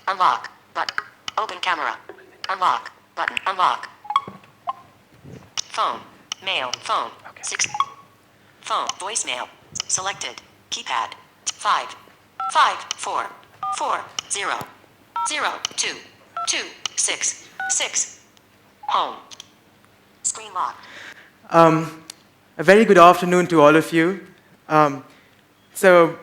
Unlock. Button. Open camera. Unlock. Button. Unlock. Phone. Mail. Phone. Okay. 6. Phone. Voicemail. Selected. Keypad. 5. 5. 4. 4. 0. 0. 2. 2. 6. 6. Home. Screen lock. A very good afternoon to all of you. So,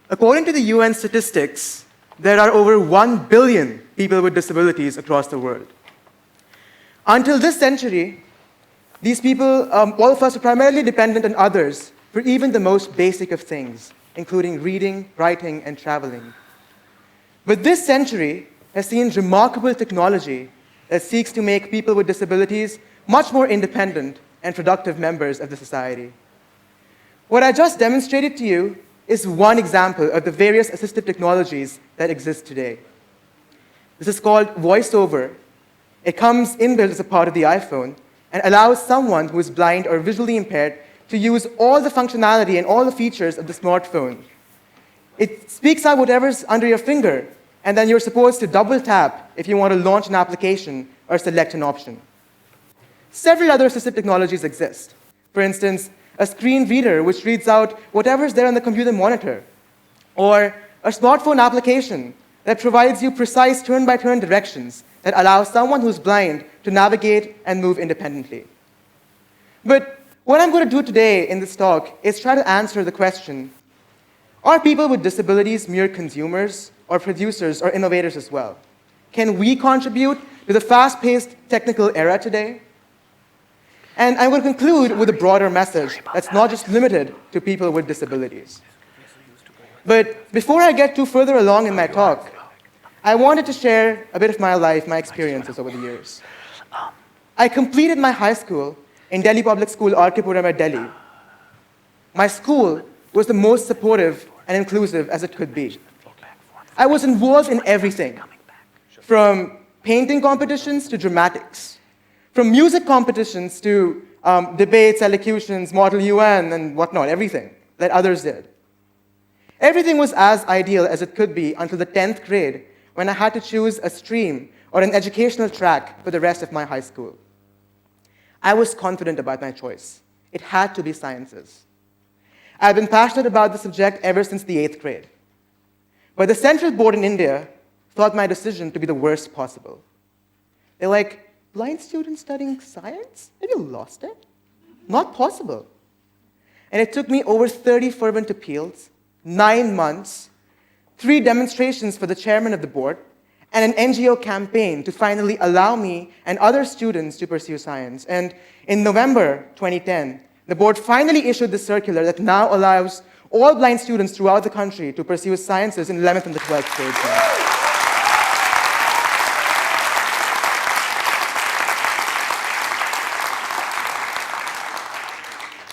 according to the UN statistics, there are over 1 billion people with disabilities across the world. Until this century, these people, all of us, are primarily dependent on others for even the most basic of things, including reading, writing, and traveling. But this century has seen remarkable technology that seeks to make people with disabilities much more independent and productive members of the society. What I just demonstrated to you is one example of the various assistive technologies that exist today. This is called VoiceOver. It comes inbuilt as a part of the iPhone and allows someone who is blind or visually impaired to use all the functionality and all the features of the smartphone. It speaks out whatever's under your finger, and then you're supposed to double tap if you want to launch an application or select an option. Several other assistive technologies exist. For instance, a screen reader which reads out whatever's there on the computer monitor, or a smartphone application that provides you precise turn-by-turn directions that allow someone who's blind to navigate and move independently. But what I'm going to do today in this talk is try to answer the question, are people with disabilities mere consumers or producers or innovators as well? Can we contribute to the fast-paced technical era today? And I will conclude with a broader message that's not just limited to people with disabilities. But before I get too further along in my talk, I wanted to share a bit of my life, my experiences over the years. I completed my high school in Delhi Public School, Arkipuram, Delhi. My school was the most supportive and inclusive as it could be. I was involved in everything, from painting competitions to dramatics, from music competitions to debates, elocutions, Model UN, and whatnot, everything that others did. Everything was as ideal as it could be until the 10th grade, when I had to choose a stream or an educational track for the rest of my high school. I was confident about my choice. It had to be sciences. I've been passionate about the subject ever since the 8th grade. But the central board in India thought my decision to be the worst possible. They're like, blind students studying science? Have you lost it? Not possible. And it took me over 30 fervent appeals, 9 months, 3 demonstrations for the chairman of the board, and an NGO campaign to finally allow me and other students to pursue science. And in November 2010, the board finally issued this circular that now allows all blind students throughout the country to pursue sciences in 11th and the 12th grade.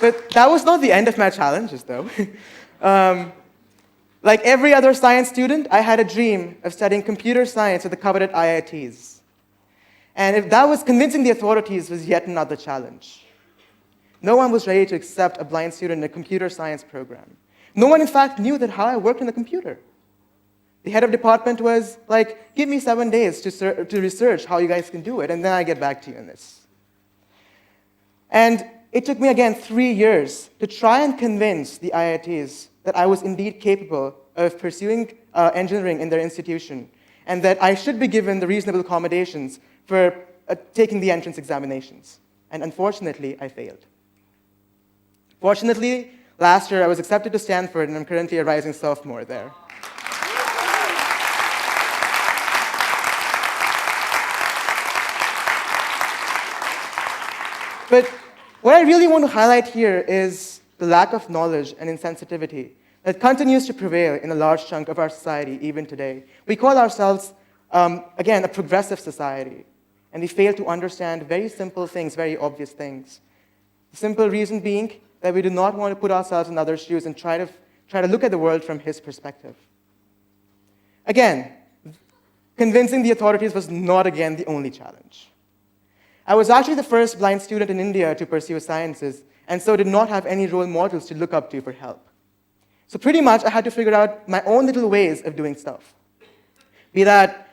But that was not the end of my challenges, though. Like every other science student, I had a dream of studying computer science at the coveted IITs. And if that was convincing the authorities was yet another challenge. No one was ready to accept a blind student in a computer science program. No one, in fact, knew that how I worked on the computer. The head of department was like, give me 7 days to research how you guys can do it, and then I get back to you on this. And it took me, again, 3 years to try and convince the IITs that I was indeed capable of pursuing engineering in their institution, and that I should be given the reasonable accommodations for taking the entrance examinations. And unfortunately, I failed. Fortunately, last year I was accepted to Stanford, and I'm currently a rising sophomore there. But what I really want to highlight here is the lack of knowledge and insensitivity that continues to prevail in a large chunk of our society even today. We call ourselves, again, a progressive society, and we fail to understand very simple things, very obvious things. The simple reason being that we do not want to put ourselves in others' shoes and try to look at the world from his perspective. Again, convincing the authorities was not, again, the only challenge. I was actually the first blind student in India to pursue sciences, and so did not have any role models to look up to for help. So pretty much, I had to figure out my own little ways of doing stuff. be that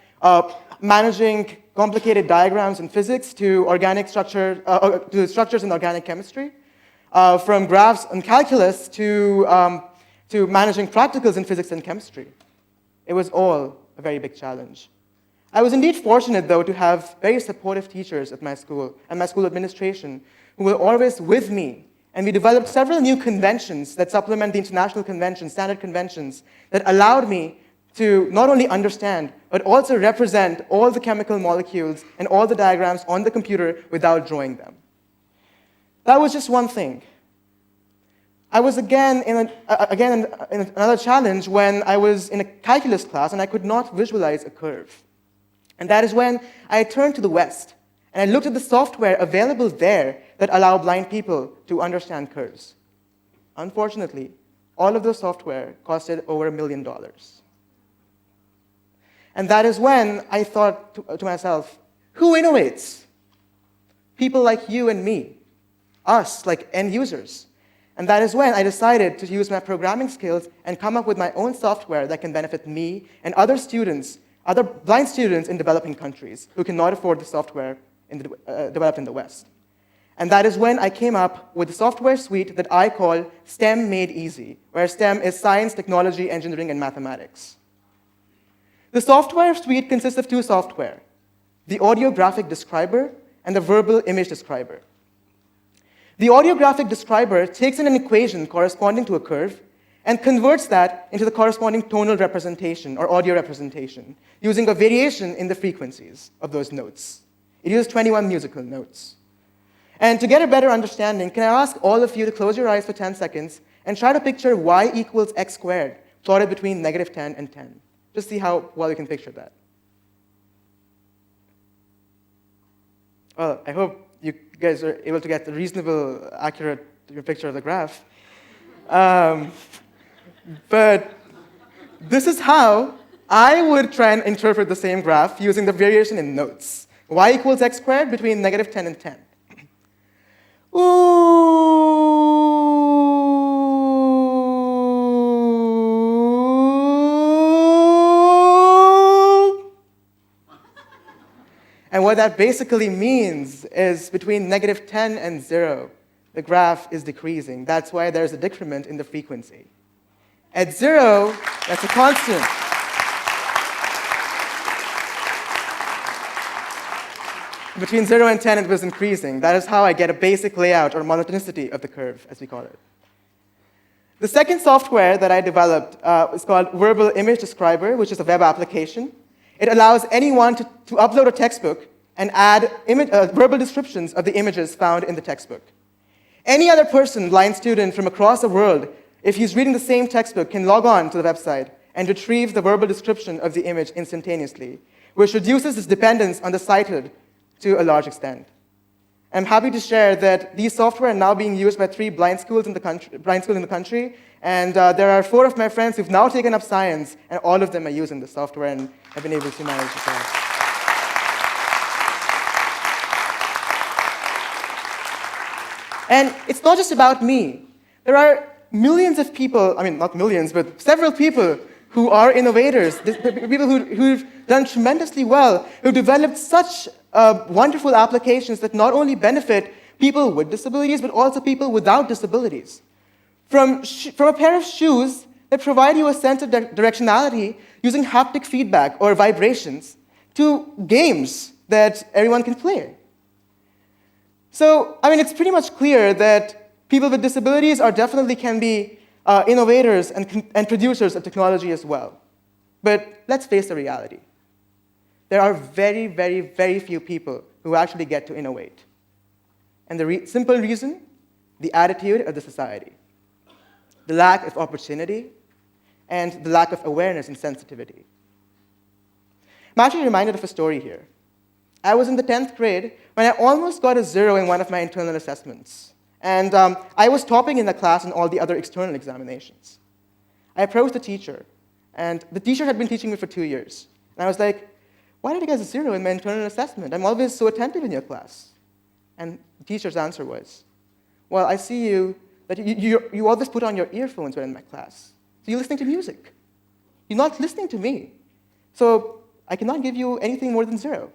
managing complicated diagrams in physics to to structures in organic chemistry, from graphs and calculus to managing practicals in physics and chemistry. It was all a very big challenge. I was indeed fortunate, though, to have very supportive teachers at my school and my school administration who were always with me. And we developed several new conventions that supplement the international conventions, standard conventions, that allowed me to not only understand, but also represent all the chemical molecules and all the diagrams on the computer without drawing them. That was just one thing. I was again in another challenge when I was in a calculus class and I could not visualize a curve. And that is when I turned to the West and I looked at the software available there that allow blind people to understand curves. Unfortunately, all of those software costed over $1 million. And that is when I thought to myself, who innovates? People like you and me, us, like end users. And that is when I decided to use my programming skills and come up with my own software that can benefit me and other students, other blind students in developing countries who cannot afford the software developed in the West. And that is when I came up with a software suite that I call STEM Made Easy, where STEM is science, technology, engineering, and mathematics. The software suite consists of two software, the audio graphic describer and the verbal image describer. The audio graphic describer takes in an equation corresponding to a curve and converts that into the corresponding tonal representation or audio representation using a variation in the frequencies of those notes. It uses 21 musical notes. And to get a better understanding, can I ask all of you to close your eyes for 10 seconds and try to picture y equals x squared plotted between -10 and 10. Just see how well you can picture that. Well, I hope you guys are able to get a reasonable, accurate picture of the graph. But this is how I would try and interpret the same graph using the variation in notes. Y equals x squared between -10 and 10. And what that basically means is between -10 and 0, the graph is decreasing. That's why there's a decrement in the frequency. At 0, that's a constant. Between 0 and 10, it was increasing. That is how I get a basic layout or monotonicity of the curve, as we call it. The second software that I developed is called Verbal Image Describer, which is a web application. It allows anyone to upload a textbook and add verbal descriptions of the images found in the textbook. Any other person, blind student from across the world, if he's reading the same textbook, can log on to the website and retrieve the verbal description of the image instantaneously, which reduces its dependence on the sighted to a large extent. I'm happy to share that these software are now being used by 3 blind schools in the country, and there are 4 of my friends who've now taken up science, and all of them are using the software and have been able to manage the class. And it's not just about me. There are millions of people, I mean, not millions, but several people who are innovators, people who've done tremendously well, who've developed such wonderful applications that not only benefit people with disabilities, but also people without disabilities. From a pair of shoes that provide you a sense of directionality using haptic feedback or vibrations, to games that everyone can play. So, I mean, it's pretty much clear that people with disabilities definitely can be innovators and producers of technology as well. But let's face the reality. There are very, very, very few people who actually get to innovate. And the simple reason, the attitude of the society, the lack of opportunity, and the lack of awareness and sensitivity. I'm actually reminded of a story here. I was in the 10th grade when I almost got a 0 in one of my internal assessments. And I was topping in the class in all the other external examinations. I approached the teacher, and the teacher had been teaching me for 2 years. And I was like, why did I get a 0 in my internal assessment? I'm always so attentive in your class. And the teacher's answer was, well, I see that you always put on your earphones when in my class. So you're listening to music. You're not listening to me. So I cannot give you anything more than 0.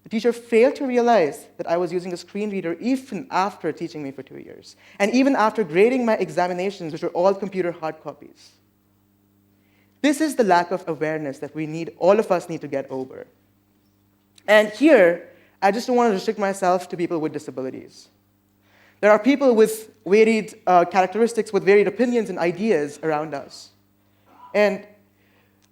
The teacher failed to realize that I was using a screen reader even after teaching me for 2 years, and even after grading my examinations, which were all computer hard copies. This is the lack of awareness that all of us need to get over. And here, I just don't want to restrict myself to people with disabilities. There are people with varied characteristics, with varied opinions and ideas around us. And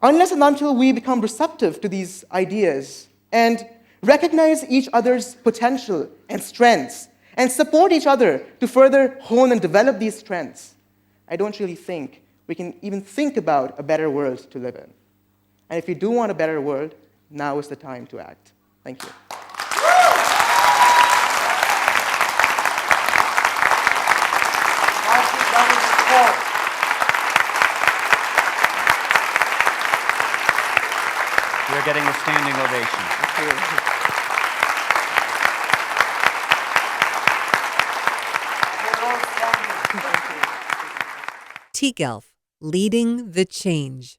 unless and until we become receptive to these ideas and recognize each other's potential and strengths and support each other to further hone and develop these strengths, I don't really think we can even think about a better world to live in. And if you do want a better world, now is the time to act. Thank you. You're getting a standing ovation. tGELF, leading the change.